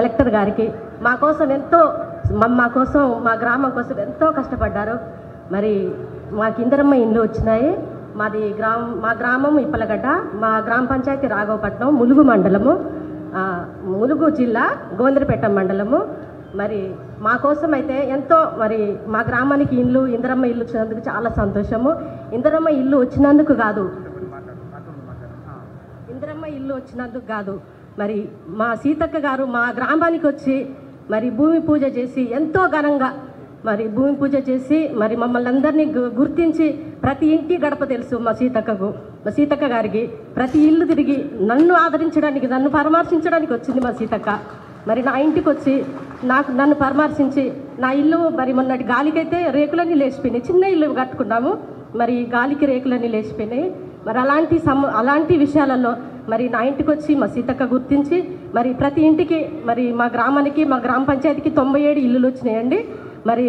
Collector గారికి మా కోసం ఎంతో మా గ్రామం కోసం ఎంతో కష్టపడ్డారు. మరి మాకు ఇందిరమ్మ ఇండ్లు వచ్చినాయి. మా గ్రామం ఇప్పలగడ్డ, మా గ్రామ పంచాయతీ రాఘవపట్నం, ములుగు మండలము, ములుగు జిల్లా, గోంద్రపేట మండలము. మరి మా కోసం అయితే ఎంతో మరి మా గ్రామానికి ఇందిరమ్మ ఇల్లు వచ్చినందుకు చాలా సంతోషము. ఇందిరమ్మ ఇల్లు వచ్చినందుకు కాదు మరి మా సీతక్క గారు మా గ్రామానికి వచ్చి మరి భూమి పూజ చేసి ఎంతో ఘనంగా మరి భూమి పూజ చేసి మరి మమ్మల్ని అందరినీ గుర్తించి ప్రతి ఇంటి గడప తెలుసు మా సీతక్క గారికి. ప్రతి ఇల్లు తిరిగి నన్ను ఆదరించడానికి, నన్ను పరామర్శించడానికి వచ్చింది మా సీతక్క. మరి నా ఇంటికి వచ్చి నన్ను పరామర్శించి నా ఇల్లు మరి మొన్నటి గాలికైతే రేకులన్నీ లేచిపోయినాయి. చిన్న ఇల్లు కట్టుకున్నాము, మరి గాలికి రేకులన్నీ లేచిపోయినాయి. మరి అలాంటి విషయాలలో మరి నా ఇంటికి వచ్చి మా సీతక్క గుర్తించి మరి ప్రతి ఇంటికి మరి మా గ్రామానికి, మా గ్రామ పంచాయతీకి 97 ఇల్లులు వచ్చినాయండి. మరి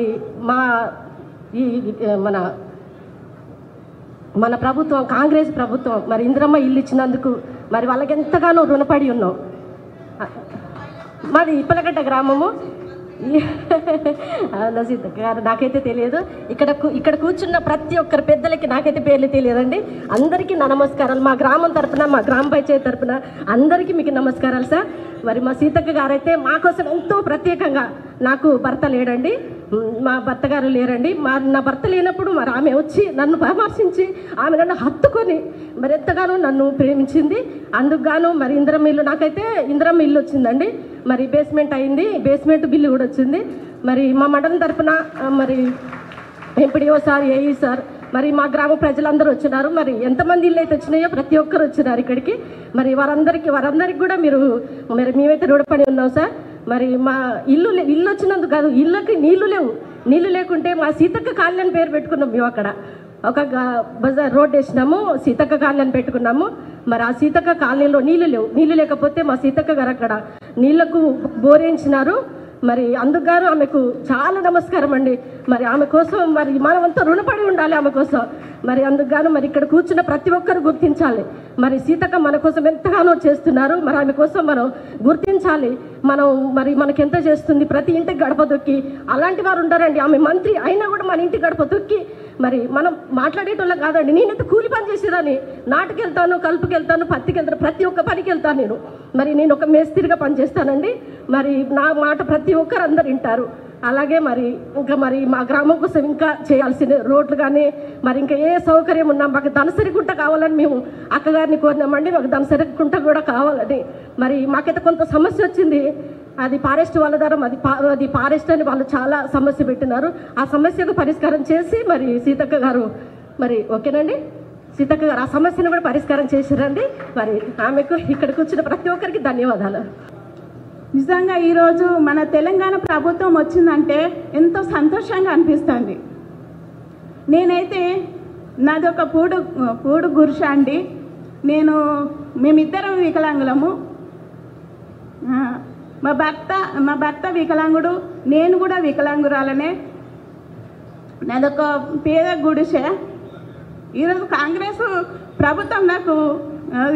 మన ప్రభుత్వం, కాంగ్రెస్ ప్రభుత్వం మరి ఇందిరమ్మ ఇల్లు ఇచ్చినందుకు మరి వాళ్ళకి ఎంతగానో రుణపడి ఉన్నాం. మాది ఇప్పలగడ్డ గ్రామము. సీతక్క గారు నాకైతే తెలియదు. ఇక్కడ కూర్చున్న ప్రతి ఒక్కరి పెద్దలకి నాకైతే పేర్లు తెలియదండి. అందరికీ నా నమస్కారాలు. మా గ్రామం తరపున, మా గ్రామ పంచాయతీ తరపున అందరికీ మీకు నమస్కారాలు సార్. మరి మా సీతక్క గారు అయితే మా కోసం ఎంతో ప్రత్యేకంగా, నాకు భర్త లేడండి, మా భర్త గారు లేరండి. నా భర్త లేనప్పుడు మరి ఆమె వచ్చి నన్ను పరామర్శించి ఆమె నన్ను హత్తుకొని మరి ఎంతగానో నన్ను ప్రేమించింది. అందుకు గాను మరి ఇందిరమ్మ ఇల్లు, నాకైతే ఇందిరమ్మ ఇల్లు వచ్చిందండి. మరి బేస్మెంట్ అయింది, బేస్మెంట్ బిల్లు కూడా వచ్చింది. మరి మా మండలం తరఫున మరి ఎంపీడీఓ సార్, ఏఈ సార్, మరి మా గ్రామ ప్రజలందరూ వచ్చినారు. మరి ఎంతమంది ఇల్లు అయితే వచ్చినాయో ప్రతి ఒక్కరు వచ్చినారు ఇక్కడికి. మరి వారందరికీ కూడా మేమైతే రుణపడి ఉన్నాం సార్. మరి మా ఇల్లు వచ్చినందుకు కాదు, ఇళ్ళకి నీళ్లు లేకుంటే మా సీతక్క కాలనీ అని పేరు పెట్టుకున్నాం. మేము అక్కడ ఒక బజార్ రోడ్ వేసినాము, సీతక్క కాలనీ అని పెట్టుకున్నాము. మరి ఆ సీతక్క కాలనీలో నీళ్లు లేకపోతే మా సీతక్క గారు అక్కడ నీళ్లకు బోరేయించినారు. మరి అందుకు ఆమెకు చాలా నమస్కారం అండి. మరి ఆమె కోసం మరి మనమంతా రుణపడి ఉండాలి ఆమె కోసం. మరి అందుకు మరి ఇక్కడ కూర్చున్న ప్రతి ఒక్కరు గుర్తించాలి. మరి సీతక్క మన కోసం ఎంతగానో చేస్తున్నారు. మరి ఆమె కోసం మనం గుర్తించాలి. మరి మనకెంత చేస్తుంది, ప్రతి ఇంటికి గడప దొక్కి. అలాంటి వారు ఉంటారండి. ఆమె మంత్రి అయినా కూడా మన ఇంటికి గడప దొక్కి మరి మనం మాట్లాడేటోళ్ళం కాదండి. నేనైతే కూలి పని చేసేదాన్ని, నాటుకు వెళ్తాను, కలుపుకి వెళ్తాను, పత్తికి వెళ్తాను, ప్రతి ఒక్క పనికి వెళ్తాను నేను ఒక మేస్త్రిగా పనిచేస్తానండి. మరి నా మాట ప్రతి ఒక్కరు అందరు వింటారు. అలాగే మరి మా గ్రామం కోసం ఇంకా చేయాల్సిన రోడ్లు కానీ మరి ఇంకా ఏ సౌకర్యం ఉన్నా మాకు దనసరి గుంట కావాలని మేము అక్కగారిని కోరినామండి. మాకు దనసరి గుంట కూడా కావాలని. మరి మాకైతే కొంత సమస్య వచ్చింది. అది ఫారెస్ట్ వాళ్ళ ద్వారా అది ఫారెస్ట్ అని వాళ్ళు చాలా సమస్య పెట్టినారు. ఆ సమస్యకు పరిష్కారం చేసి మరి సీతక్క గారు మరి ఓకేనండి, సీతక్క గారు ఆ సమస్యను కూడా పరిష్కారం చేసిరండి. మరి ఆమెకు ఇక్కడ కూర్చున్న ప్రతి ఒక్కరికి ధన్యవాదాలు. నిజంగా ఈరోజు మన తెలంగాణ ప్రభుత్వం వచ్చిందంటే ఎంతో సంతోషంగా అనిపిస్తుంది. నేనైతే నాది ఒక పూడు గురుష అండి. మేమిద్దరం వికలాంగులము. మా భర్త వికలాంగుడు, నేను కూడా వికలాంగురాలనే. నాదొక పేద గుడిసె. ఈరోజు కాంగ్రెస్ ప్రభుత్వం నాకు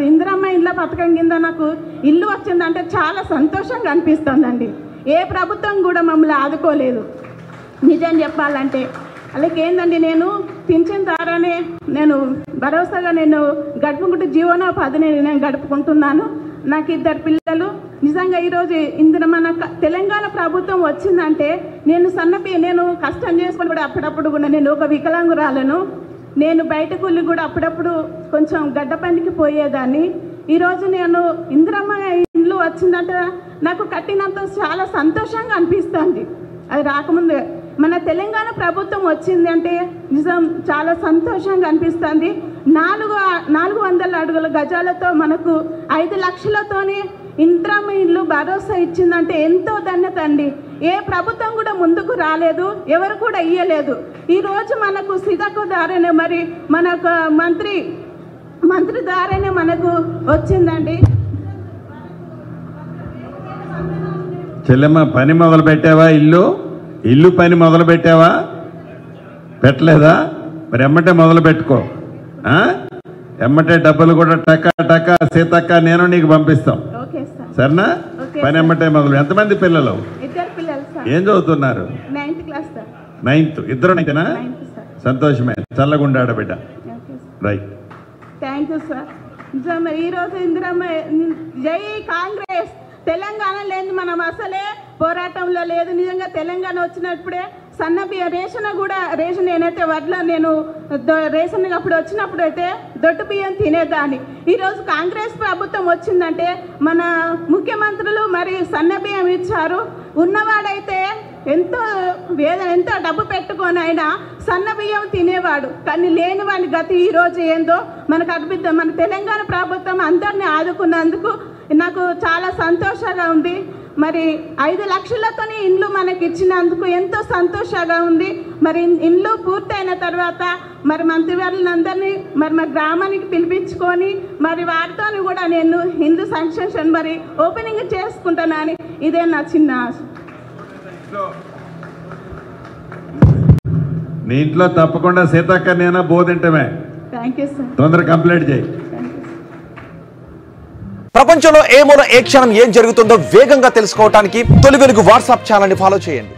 ఇందిరమ్మ ఇళ్ళ పథకం కింద నాకు ఇల్లు వచ్చిందంటే చాలా సంతోషంగా అనిపిస్తుందండి. ఏ ప్రభుత్వం కూడా మమ్మల్ని ఆదుకోలేదు నిజం చెప్పాలంటే. అలాగే ఏందండి, నేను పింఛన్ ద్వారానే నేను భరోసాగా గడుపుకుంటూ జీవనోపాధిని నేను గడుపుకుంటున్నాను. నాకు 2 పిల్లలు. నిజంగా ఈరోజు మన తెలంగాణ ప్రభుత్వం వచ్చిందంటే నేను కష్టం చేసుకొని కూడా అప్పుడప్పుడు కూడా నేను ఒక వికలాంగురాలను. నేను బయటకు వెళ్ళి కూడా అప్పుడప్పుడు కొంచెం గడ్డ పనికి పోయేదాన్ని. ఈరోజు ఇందిరమ్మ ఇల్లు వచ్చిందంటే నాకు కట్టినంత చాలా సంతోషంగా అనిపిస్తుంది. అది రాకముందే మన తెలంగాణ ప్రభుత్వం వచ్చింది అంటే నిజం చాలా సంతోషంగా అనిపిస్తుంది. 400 అడుగుల గజాలతో మనకు 5 లక్షలతోనే ఇందిరమ్మ ఇల్లు భరోసా ఇచ్చిందంటే ఎంతో ధన్యత అండి. ఏ ప్రభుత్వం కూడా ముందుకు రాలేదు, ఎవరు కూడా ఇయ్యలేదు. ఈరోజు మనకు సీతక్క ద్వారానే మరి మనకు మంత్రి ద్వారానే మనకు వచ్చిందండి. చెల్లెమ్మ పని మొదలు పెట్టావా? ఇల్లు పని మొదలు పెట్టావా? పెట్టలేదా? మరి ఎమ్మటే మొదలు పెట్టుకో. ఎమ్మటే డబ్బులు కూడా టకా సీతక్క నేను నీకు పంపిస్తాం. సరేనా? పని ఎమ్మటే మొదలు. ఎంతమంది పిల్లలు? 2 పిల్లలు సార్. ఏం చదువుతున్నారు? 9th class sir. 9th. ఇద్దరు 9th సార్. సంతోషమే. చల్లగుండాడ బిడ్డ. రైట్. Thank you sir. నిజమే ఈరోజు ఇందిరమ్మ జై కాంగ్రెస్. తెలంగాణ లేదు మనం అసలే పోరాటంలో లేదు. నిజంగా తెలంగాణ వచ్చినప్పుడే సన్న బియ్యం రేషన్ నేనైతే వడ్ల నేను రేషన్ అప్పుడు వచ్చినప్పుడు అయితే దొడ్డు బియ్యం తినేదాన్ని. ఈరోజు కాంగ్రెస్ ప్రభుత్వం వచ్చిందంటే మన ముఖ్యమంత్రులు మరి సన్న బియ్యం ఇచ్చారు. ఉన్నవాడైతే ఎంతో డబ్బు పెట్టుకొని అయినా సన్న బియ్యం తినేవాడు. కానీ లేని వాడి గతి ఈరోజు ఏందో మనకు అనిపిద్దాం. మన తెలంగాణ ప్రభుత్వం అందరినీ ఆదుకున్నందుకు నాకు చాలా సంతోషంగా ఉంది. మరి 5 లక్షలతో ఇండ్లు మనకి ఇచ్చినందుకు ఎంతో సంతోషంగా ఉంది. మరి ఇండ్లు పూర్తయిన తర్వాత మరి మంత్రివర్యులందరినీ మరి మా గ్రామానికి పిలిపించుకొని మరి వారితో కూడా నేను హిందూ సంక్షేమం మరి ఓపెనింగ్ చేసుకుంటానని ఇదే నా చిన్న ఆశ. నీ ఇంట్లో తప్పకుండా సీతక్క నేనా బోధింటమే. Thank you sir. తొందరగా కంప్లీట్ చేయి. ప్రపంచంలో ఏ మూల ఏ క్షణం ఏం జరుగుతుందో వేగంగా తెలుసుకోవడానికి తొలి వెలుగు వాట్సాప్ ఛానల్ని ఫాలో చేయండి.